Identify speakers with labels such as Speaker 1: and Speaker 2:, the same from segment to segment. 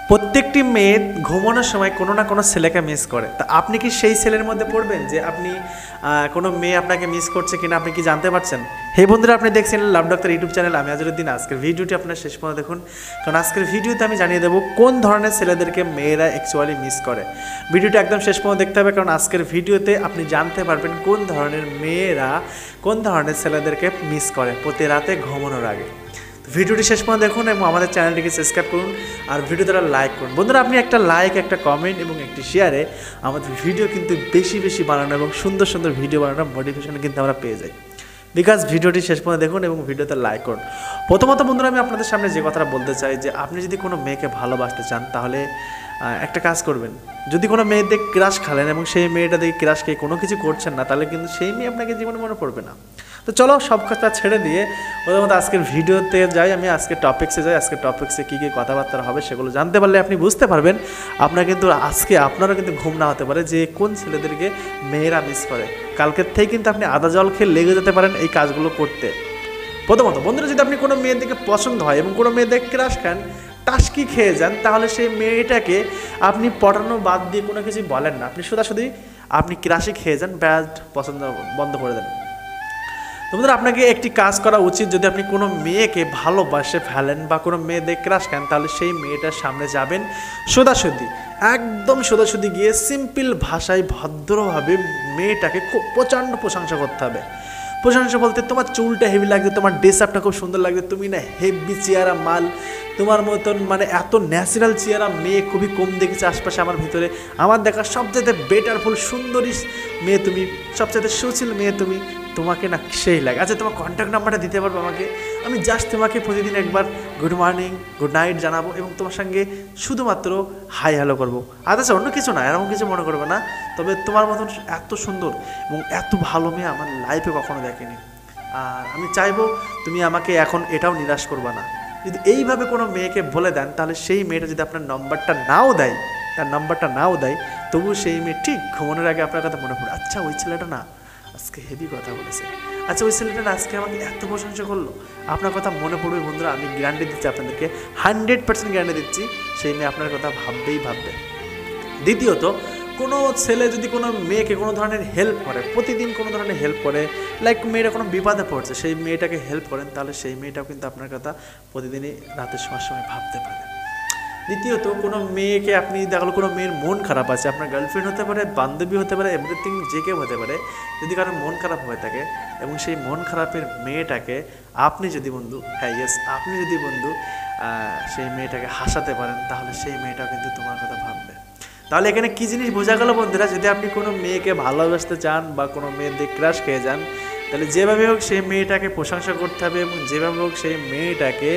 Speaker 1: প্রত্যেকটি মেয়ে ঘুমানোর সময় কোনো না কোনো ছেলেকে মিস করে। তা আপনি কি সেই ছেলের মধ্যে পড়বেন যে আপনি কোনো মেয়ে আপনাকে মিস করছে কিনা আপনি কি জানতে পারছেন? হে বন্ধুরা, আপনি দেখছেন লাভ ডাক্তার ইউটিউব চ্যানেল, আমি আজরুদ্দিন। আজকের ভিডিওটি আপনার শেষ পর্যন্ত দেখুন, কারণ আজকের ভিডিওতে আমি জানিয়ে দেবো কোন ধরনের ছেলেদেরকে মেয়েরা অ্যাকচুয়ালি মিস করে। ভিডিওটি একদম শেষ পর্যন্ত দেখতে হবে, কারণ আজকের ভিডিওতে আপনি জানতে পারবেন কোন ধরনের মেয়েরা কোন ধরনের ছেলেদেরকে মিস করে প্রতি রাতে ঘুমানোর আগে। ভিডিওটি শেষ পর্যন্ত দেখুন এবং আমাদের চ্যানেলটিকে সাবস্ক্রাইব করুন আর ভিডিওটা লাইক করুন। বন্ধুরা, আপনি একটা লাইক, একটা কমেন্ট এবং একটি শেয়ারে আমাদের ভিডিও কিন্তু বেশি বেশি বানানো এবং সুন্দর সুন্দর ভিডিও বানানোর মোটিভেশন কিন্তু আমরা পেয়ে যাই। বিকজ ভিডিওটি শেষ পর্যন্ত দেখুন এবং ভিডিওতে লাইক করুন। প্রথমত বন্ধুরা, আমি আপনাদের সামনে যে কথাটা বলতে চাই যে আপনি যদি কোনো মেয়েকে ভালোবাসতে চান তাহলে একটা কাজ করবেন। যদি কোনো মেয়েদের ক্রাশ খালেন এবং সেই মেয়েটা দেখে ক্রাশ খেয়ে কোনো কিছু করছেন না, তাহলে কিন্তু সেই মেয়ে আপনাকে জীবনে মনে পড়বে না। তো চলো সব কথা ছেড়ে দিয়ে প্রথমত আজকের ভিডিওতে যাই। আমি আজকের টপিক্সে যাই। আজকের টপিক্সে কী কী কথাবার্তা হবে সেগুলো জানতে পারলে আপনি বুঝতে পারবেন আপনার কিন্তু আজকে আপনারও কিন্তু ঘুম না হতে পারে যে কোন ছেলেদেরকে মেয়েরা মিস করে। কালকের থেকে কিন্তু আপনি আদা জল খেয়ে লেগে যেতে পারেন এই কাজগুলো করতে। প্রথমত বন্ধুরা, যদি আপনি কোনো মেয়ের দিকে পছন্দ হয় এবং কোনো মেয়েদের ক্রাশ খান, টাস্কি খেয়ে যান, তাহলে সেই মেয়েটাকে আপনি পটানো বাদ দিয়ে কোনো কিছু বলেন না, আপনি সোজাসুজি আপনি ক্রাশি খেয়ে যান, ব্যাড পছন্দ বন্ধ করে দেন। তো বন্ধুরা, আপনাকে একটি কাজ করা উচিত। যদি আপনি কোনো মেয়েকে ভালোবাসে ফেলেন বা কোনো মেয়েদের ক্রাশ খান, তাহলে সেই মেয়েটার সামনে যাবেন সোজাসুজি, একদম সোজাসুজি গিয়ে সিম্পল ভাষায় ভদ্রভাবে মেয়েটাকে খুব প্রচণ্ড প্রশংসা করতে হবে। প্রশংসা বলতে, তোমার চুলটা হেভি লাগছে, তোমার ড্রেস আপটা খুব সুন্দর লাগছে, তুমি না হেভি চেহারা মাল, তোমার মতন মানে এত ন্যাচারাল চেহারা মেয়ে খুবই কম দেখেছে আশপাশে আমার ভিতরে। আমার দেখা সবচেয়ে বেটারফুল সুন্দরী মেয়ে তুমি, সবচেয়ে সুশীল মেয়ে তুমি, তোমাকে না সেই লাগে। আচ্ছা, তোমার কন্ট্যাক্ট নাম্বারটা দিতে পারবো আমাকে? আমি জাস্ট তোমাকে প্রতিদিন একবার গুড মর্নিং গুড নাইট জানাবো এবং তোমার সঙ্গে শুধুমাত্র হাই হ্যালো করবো। আচ্ছা, অন্য কিছু না, এরকম কিছু মনে করবে না। তবে তোমার মতন এত সুন্দর এবং এত ভালো মেয়ে আমার লাইফে কখনো দেখেনি। আর আমি চাইবো তুমি আমাকে এখন এটাও নিরাশ করবে না। যদি এইভাবে কোনো মেয়েকে বলে দেন, তাহলে সেই মেয়েটা যদি আপনার নাম্বারটা নাও দেয়, তার নাম্বারটা নাও দেয়, তবু সেই মেয়ে ঠিক ঘুমানোর আগে আপনার কথা মনে পড়ে, আচ্ছা ওই ছেলেটা না আজকে হেভি কথা বলেছে, আচ্ছা ওই ছেলেটা না আজকে আমাকে এত প্রশংসা করলো, আপনার কথা মনে পড়বে। বন্ধুরা, আমি গ্যারান্টি দিচ্ছি আপনাদেরকে, 100% গ্যারান্টি দিচ্ছি, সেই মেয়ে আপনার কথা ভাববেই ভাববে। দ্বিতীয়ত, কোনো ছেলে যদি কোনো মেয়েকে কোনো ধরনের হেল্প করে, প্রতিদিন কোনো ধরনের হেল্প করে, লাইক মেয়েটা কোনো বিপদে পড়ছে, সেই মেয়েটাকে হেল্প করেন, তাহলে সেই মেয়েটাও কিন্তু আপনার কথা প্রতিদিনই রাতের সময় ভাবতে পারে। দ্বিতীয়ত, কোনো মেয়েকে আপনি দেখলো কোনো মেয়ের মন খারাপ আছে, আপনার গার্লফ্রেন্ড হতে পারে, বান্ধবী হতে পারে, এভরিথিং যে কেউ হতে পারে, যদি কারোর মন খারাপ হয়ে থাকে এবং সেই মন খারাপের মেয়েটাকে আপনি যদি বন্ধু, হ্যাঁ ইয়েস, আপনি যদি বন্ধু সেই মেয়েটাকে হাসাতে পারেন, তাহলে সেই মেয়েটাও কিন্তু তোমার কথা ভাববে। তাহলে এখানে কী জিনিস বোঝা গেল বন্ধুরা? যদি আপনি কোনো মেয়েকে ভালোবাসতে চান বা কোনো মেয়েদের ক্রাশ খেয়ে যান, তাহলে যেভাবে হোক সেই মেয়েটাকে প্রশংসা করতে হবে এবং যেভাবে হোক সেই মেয়েটাকে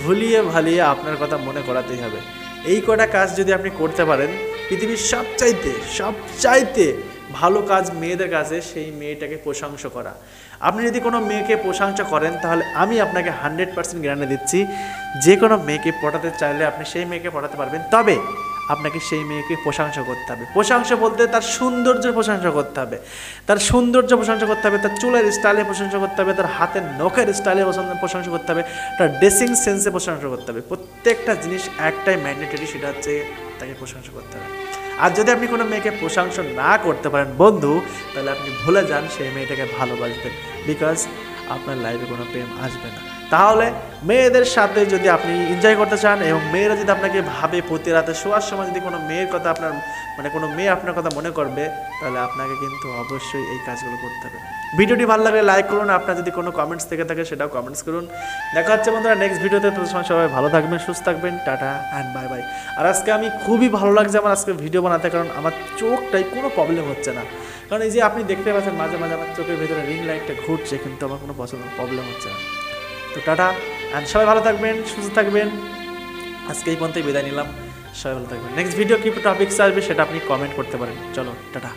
Speaker 1: ভুলিয়ে ভালিয়ে আপনার কথা মনে করাতেই হবে। এই কটা কাজ যদি আপনি করতে পারেন, পৃথিবীর সবচাইতে ভালো কাজ মেয়েদের কাছে সেই মেয়েটাকে প্রশংসা করা। আপনি যদি কোনো মেয়েকে প্রশংসা করেন, তাহলে আমি আপনাকে 100% গ্যারান্টি দিচ্ছি, যে কোনো মেয়েকে পটাতে চাইলে আপনি সেই মেয়েকে পটাতে পারবেন। তবে আপনাকে সেই মেয়েকে প্রশংসা করতে হবে। প্রশংসা বলতে তার সৌন্দর্যের প্রশংসা করতে হবে, তার সৌন্দর্য প্রশংসা করতে হবে, তার চুলের স্টাইলে প্রশংসা করতে হবে, তার হাতের নখের স্টাইলে প্রশংসা করতে হবে, তার ড্রেসিং সেন্সে প্রশংসা করতে হবে। প্রত্যেকটা জিনিস একটাই ম্যান্ডেটরি, সেটা হচ্ছে তাকে প্রশংসা করতে হবে। আর যদি আপনি কোনো মেয়েকে প্রশংসা না করতে পারেন বন্ধু, তাহলে আপনি ভুলে যান সেই মেয়েটাকে ভালোবাসবেন, বিকজ আপনার লাইফে কোনো প্রেম আসবে না। তাহলে মেয়েদের সাথে যদি আপনি এনজয় করতে চান এবং মেয়েরা যদি আপনাকে ভাবে প্রতি রাতে শোয়ার সময়, যদি কোনো মেয়ের কথা আপনার কোনো মেয়ে আপনার কথা মনে করবে, তাহলে আপনাকে কিন্তু অবশ্যই এই কাজগুলো করতে হবে। ভিডিওটি ভালো লাগলে লাইক করুন, আপনার যদি কোনো কমেন্টস থেকে থাকে সেটাও কমেন্টস করুন। দেখা হচ্ছে বন্ধুরা নেক্সট ভিডিওতে। সবাই ভালো থাকবেন, সুস্থ থাকবেন, টাটা অ্যান্ড বাই বাই। আর আজকে আমি খুবই ভালো লাগছে আমার আজকে ভিডিও বানাতে, কারণ আমার চোখটাই কোনো প্রবলেম হচ্ছে না। কারণ এই যে আপনি দেখতে পাচ্ছেন মাঝে মাঝে আমার চোখের ভেতরে রিং লাইটটা ঘুরছে, কিন্তু আমার কোনো প্রবলেম হচ্ছে না। তো টাটা অ্যান্ড সবাই ভালো থাকবেন, সুস্থ থাকবেন। আজকে এই পর্যন্তই বিদায় নিলাম, সবাই ভালো থাকবেন। নেক্সট ভিডিও কি টপিকস আসবে সেটা আপনি কমেন্ট করতে পারেন। চলো টাটা।